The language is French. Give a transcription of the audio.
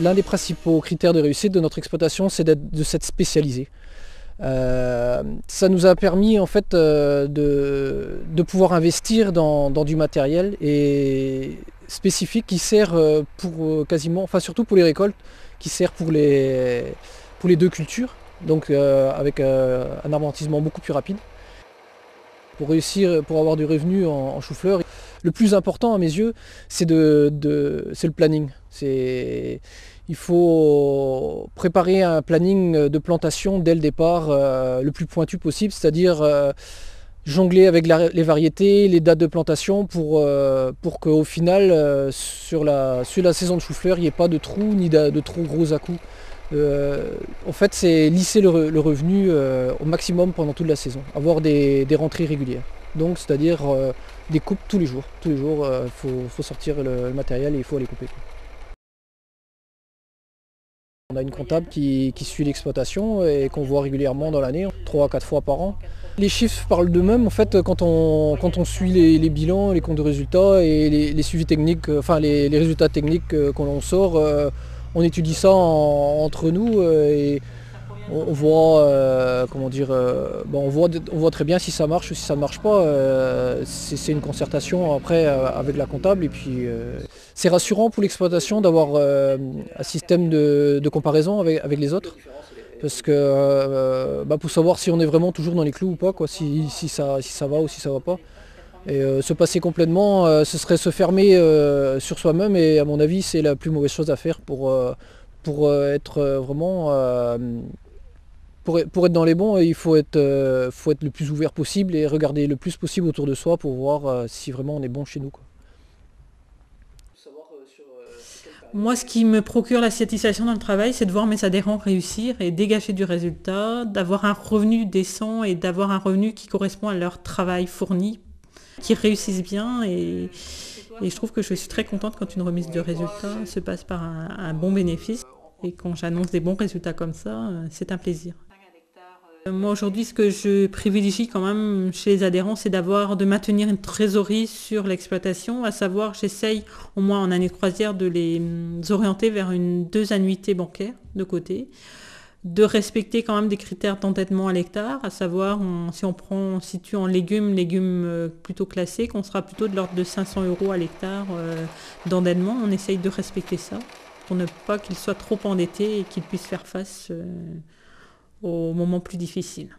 L'un des principaux critères de réussite de notre exploitation, c'est de s'être spécialisé. Ça nous a permis en fait de pouvoir investir dans du matériel et spécifique qui sert pour quasiment, enfin surtout pour les récoltes, qui sert pour les deux cultures, donc avec un amortissement beaucoup plus rapide. Pour réussir, pour avoir du revenu en chou-fleur, le plus important à mes yeux, c'est le planning. Il faut préparer un planning de plantation dès le départ le plus pointu possible, c'est-à-dire jongler avec les variétés, les dates de plantation pour qu'au final, sur la saison de chou-fleur, il n'y ait pas de trous ni de trop gros à-coups. En fait, c'est lisser le revenu au maximum pendant toute la saison, avoir des rentrées régulières. Donc, c'est-à-dire des coupes tous les jours. Tous les jours, il faut sortir le matériel et il faut aller couper. On a une comptable qui suit l'exploitation et qu'on voit régulièrement dans l'année, 3 à 4 fois par an. Les chiffres parlent d'eux-mêmes en fait quand on suit les bilans, les comptes de résultats et les suivis techniques, enfin les résultats techniques qu'on sort. On étudie ça entre nous et on voit, on voit très bien si ça marche ou si ça ne marche pas. C'est une concertation après avec la comptable et puis c'est rassurant pour l'exploitation d'avoir un système de comparaison avec les autres. Parce que pour savoir si on est vraiment toujours dans les clous ou pas, quoi, si ça va ou si ça va pas. Et se passer complètement, ce serait se fermer sur soi-même et à mon avis c'est la plus mauvaise chose à faire pour être vraiment... pour être dans les bons, il faut être le plus ouvert possible et regarder le plus possible autour de soi pour voir si vraiment on est bon chez nous, quoi. Moi, ce qui me procure la satisfaction dans le travail, c'est de voir mes adhérents réussir et dégager du résultat, d'avoir un revenu décent et d'avoir un revenu qui correspond à leur travail fourni, qui réussissent bien. Et je trouve que je suis très contente quand une remise de résultats se passe par un bon bénéfice. Et quand j'annonce des bons résultats comme ça, c'est un plaisir. Moi aujourd'hui, ce que je privilégie quand même chez les adhérents, c'est de maintenir une trésorerie sur l'exploitation, à savoir j'essaye au moins en année de croisière de les orienter vers 2 annuités bancaires de côté, de respecter quand même des critères d'endettement à l'hectare, à savoir si on situe en légumes plutôt classés, qu'on sera plutôt de l'ordre de 500 € à l'hectare d'endettement. On essaye de respecter ça pour ne pas qu'ils soient trop endettés et qu'ils puissent faire face aux moments plus difficiles.